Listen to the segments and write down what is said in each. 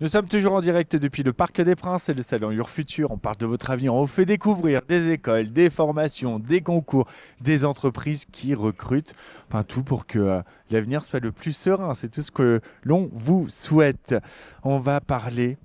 Nous sommes toujours en direct depuis le Parc des Princes et le salon UrFutur. On parle de votre avenir, on vous fait découvrir des écoles, des formations, des concours, des entreprises qui recrutent. Enfin, tout pour que l'avenir soit le plus serein. C'est tout ce que l'on vous souhaite. On va parler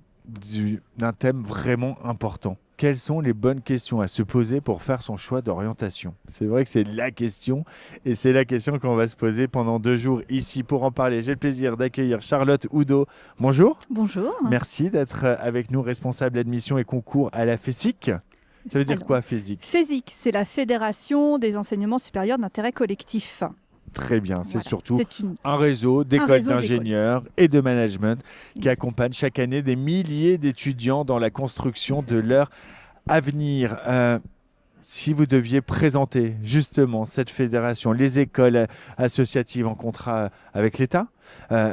d'un thème vraiment important. Quelles sont les bonnes questions à se poser pour faire son choix d'orientation? C'est vrai que c'est la question et c'est la question qu'on va se poser pendant 2 jours ici. Pour en parler, j'ai le plaisir d'accueillir Charlotte Oudot. Bonjour. Bonjour. Merci d'être avec nous, responsable admission et concours à la FESIC. Ça veut dire Alors, quoi, FESIC? FESIC, c'est la Fédération des enseignements supérieurs d'intérêt collectif. Très bien, c'est Voilà. surtout C'est un réseau d'écoles réseau d'ingénieurs et de management qui Exact. accompagne chaque année des milliers d'étudiants dans la construction de leur avenir. Si vous deviez présenter justement cette fédération, les écoles associatives en contrat avec l'État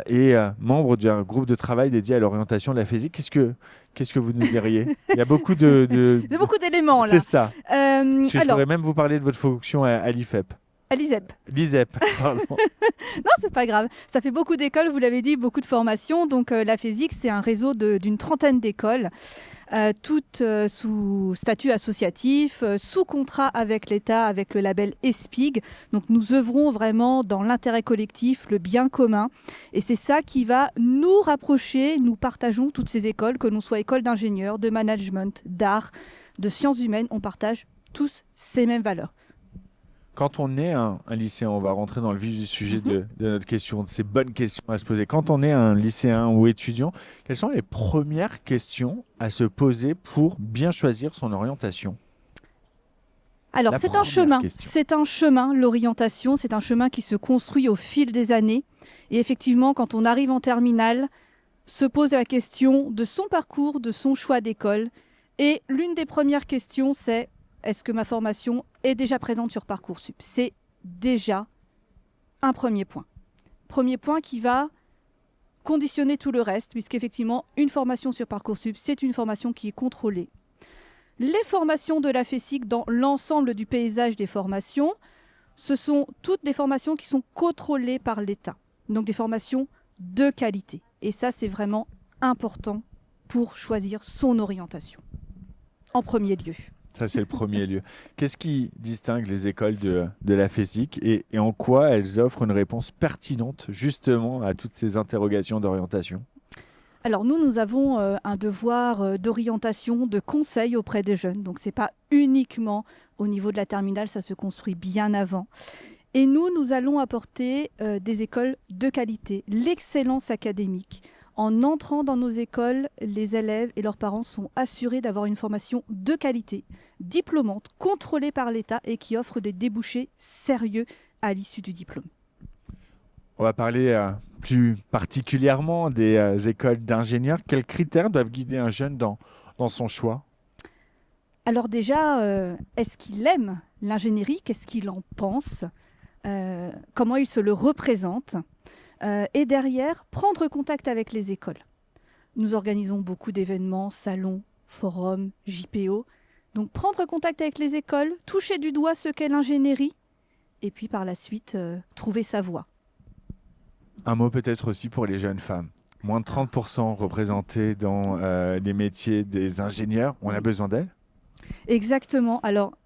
et membres d'un groupe de travail dédié à l'orientation de la FESIC, qu'est-ce que vous nous diriez? Il y a beaucoup Il y a beaucoup d'éléments là. C'est ça. Parce que je Alors, pourrais même vous parler de votre fonction à l'IFEP. à l'ISEP. L'ISEP, pardon. Non, c'est pas grave. Ça fait beaucoup d'écoles, vous l'avez dit, beaucoup de formations. Donc la FESIC, c'est un réseau d'une trentaine d'écoles, toutes sous statut associatif, sous contrat avec l'État, avec le label ESPIG. Donc nous œuvrons vraiment dans l'intérêt collectif, le bien commun. Et c'est ça qui va nous rapprocher. Nous partageons toutes ces écoles, que l'on soit école d'ingénieurs, de management, d'art, de sciences humaines, on partage tous ces mêmes valeurs. Quand on est un lycéen, on va rentrer dans le vif du sujet de notre question, de ces bonnes questions à se poser. Quand on est un lycéen ou étudiant, quelles sont les premières questions à se poser pour bien choisir son orientation? Alors, La c'est un première chemin. question. C'est un chemin, l'orientation. C'est un chemin qui se construit au fil des années. Et effectivement, quand on arrive en terminale, se pose la question de son parcours, de son choix d'école. Et l'une des premières questions, c'est est-ce que ma formation est déjà présente sur Parcoursup? C'est déjà un premier point. Premier point qui va conditionner tout le reste, puisqu'effectivement, une formation sur Parcoursup, c'est une formation qui est contrôlée. Les formations de la FESIC dans l'ensemble du paysage des formations, ce sont toutes des formations qui sont contrôlées par l'État. Donc des formations de qualité. Et ça, c'est vraiment important pour choisir son orientation. En premier lieu. Ça, c'est le premier lieu. Qu'est-ce qui distingue les écoles de la FESIC et en quoi elles offrent une réponse pertinente justement à toutes ces interrogations d'orientation? Alors nous avons un devoir d'orientation, de conseil auprès des jeunes. Donc ce n'est pas uniquement au niveau de la terminale, ça se construit bien avant. Et nous allons apporter des écoles de qualité, l'excellence académique. En entrant dans nos écoles, les élèves et leurs parents sont assurés d'avoir une formation de qualité, diplômante, contrôlée par l'État et qui offre des débouchés sérieux à l'issue du diplôme. On va parler plus particulièrement des écoles d'ingénieurs. Quels critères doivent guider un jeune dans son choix? Alors déjà, est-ce qu'il aime l'ingénierie? Qu'est-ce qu'il en pense? Comment il se le représente? Et derrière, prendre contact avec les écoles. Nous organisons beaucoup d'événements, salons, forums, JPO. Donc prendre contact avec les écoles, toucher du doigt ce qu'est l'ingénierie, et puis par la suite, trouver sa voie. Un mot peut-être aussi pour les jeunes femmes. Moins de 30% représentées dans les métiers des ingénieurs. On a besoin d'elles? Exactement. Alors,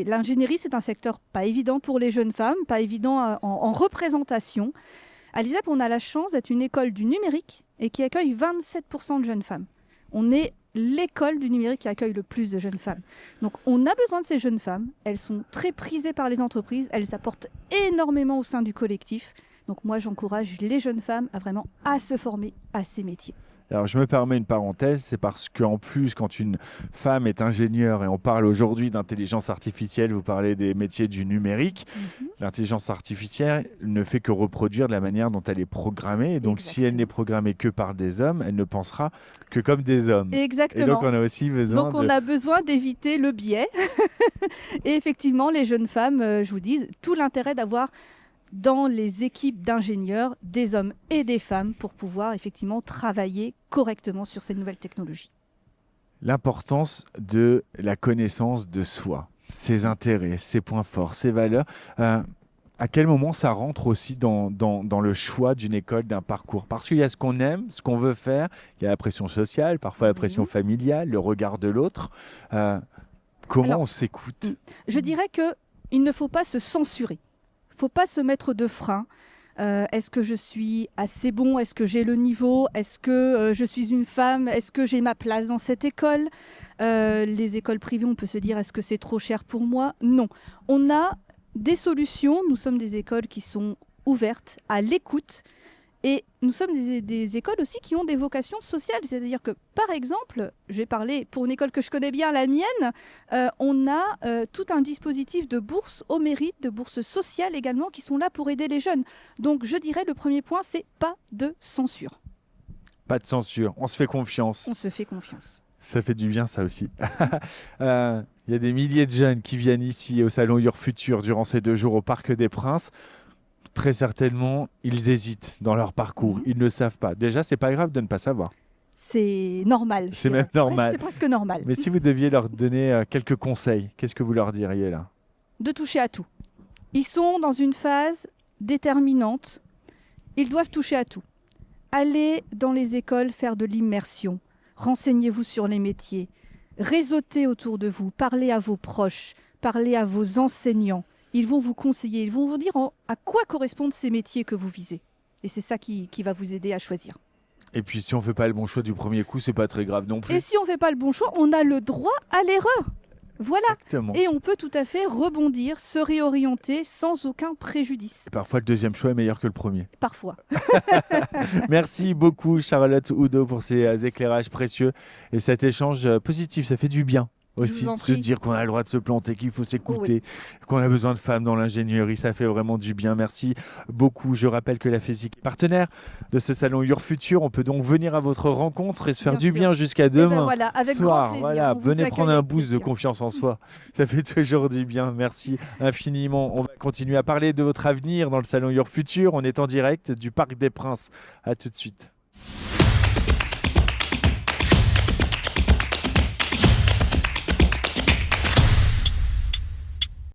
l'ingénierie, c'est un secteur pas évident pour les jeunes femmes, pas évident en représentation. À l'ISEP, on a la chance d'être une école du numérique et qui accueille 27% de jeunes femmes. On est l'école du numérique qui accueille le plus de jeunes femmes. Donc on a besoin de ces jeunes femmes. Elles sont très prisées par les entreprises. Elles apportent énormément au sein du collectif. Donc moi, j'encourage les jeunes femmes à se former à ces métiers. Alors, je me permets une parenthèse, c'est parce qu'en plus, quand une femme est ingénieure, et on parle aujourd'hui d'intelligence artificielle, vous parlez des métiers du numérique, l'intelligence artificielle ne fait que reproduire de la manière dont elle est programmée. Et donc, si elle n'est programmée que par des hommes, elle ne pensera que comme des hommes. Exactement. Et donc, on a aussi besoin on a besoin d'éviter le biais. Et effectivement, les jeunes femmes, je vous dis, tout l'intérêt d'avoir dans les équipes d'ingénieurs, des hommes et des femmes pour pouvoir effectivement travailler correctement sur ces nouvelles technologies. L'importance de la connaissance de soi, ses intérêts, ses points forts, ses valeurs. à quel moment ça rentre aussi dans le choix d'une école, d'un parcours? Parce qu'il y a ce qu'on aime, ce qu'on veut faire, il y a la pression sociale, parfois la pression Mhm. familiale, le regard de l'autre. Euh, comment Alors, on s'écoute? je dirais qu'il ne faut pas se censurer. Il ne faut pas se mettre de frein. Est-ce que je suis assez bon? Est-ce que j'ai le niveau? Est-ce que je suis une femme? Est-ce que j'ai ma place dans cette école? Les écoles privées, on peut se dire, est-ce que c'est trop cher pour moi? Non. On a des solutions. Nous sommes des écoles qui sont ouvertes à l'écoute. Et nous sommes des écoles aussi qui ont des vocations sociales. C'est-à-dire que, par exemple, je vais parler pour une école que je connais bien, la mienne, on a tout un dispositif de bourses au mérite, de bourses sociales également, qui sont là pour aider les jeunes. Donc je dirais, le premier point, c'est pas de censure. Pas de censure, on se fait confiance. On se fait confiance. Ça fait du bien, ça aussi. Il y a des milliers de jeunes qui viennent ici au Salon Your Futur durant ces 2 jours au Parc des Princes. Très certainement, ils hésitent dans leur parcours. Mhm. Ils ne savent pas. Déjà, c'est pas grave de ne pas savoir. C'est normal. je C'est même dirais. normal. C'est presque normal. Mais si vous deviez leur donner quelques conseils, qu'est-ce que vous leur diriez là? De toucher à tout. Ils sont dans une phase déterminante. Ils doivent toucher à tout. Allez dans les écoles faire de l'immersion. Renseignez-vous sur les métiers. Réseautez autour de vous. Parlez à vos proches. Parlez à vos enseignants. Ils vont vous conseiller. Ils vont vous dire à quoi correspondent ces métiers que vous visez. Et c'est ça qui va vous aider à choisir. Et puis, si on fait pas le bon choix du premier coup, c'est pas très grave non plus. Et si on ne fait pas le bon choix, on a le droit à l'erreur. Voilà. Exactement. Et on peut tout à fait rebondir, se réorienter sans aucun préjudice. Parfois, le deuxième choix est meilleur que le premier. Parfois. Merci beaucoup, Charlotte Oudot, pour ces éclairages précieux et cet échange positif. Ça fait du bien aussi vous en de se prie. dire qu'on a le droit de se planter, qu'il faut s'écouter, qu'on a besoin de femmes dans l'ingénierie. Ça fait vraiment du bien. Merci beaucoup. Je rappelle que la FESIC est partenaire de ce salon Your Futur. On peut donc venir à votre rencontre et se faire Bien du sûr. bien jusqu'à Eh ben demain. voilà, avec Soir, grand plaisir. voilà, On vous venez accueille prendre un avec boost de plaisir. confiance en soi. Ça fait toujours du bien. Merci infiniment. On va continuer à parler de votre avenir dans le salon Your Futur. On est en direct du Parc des Princes. À tout de suite.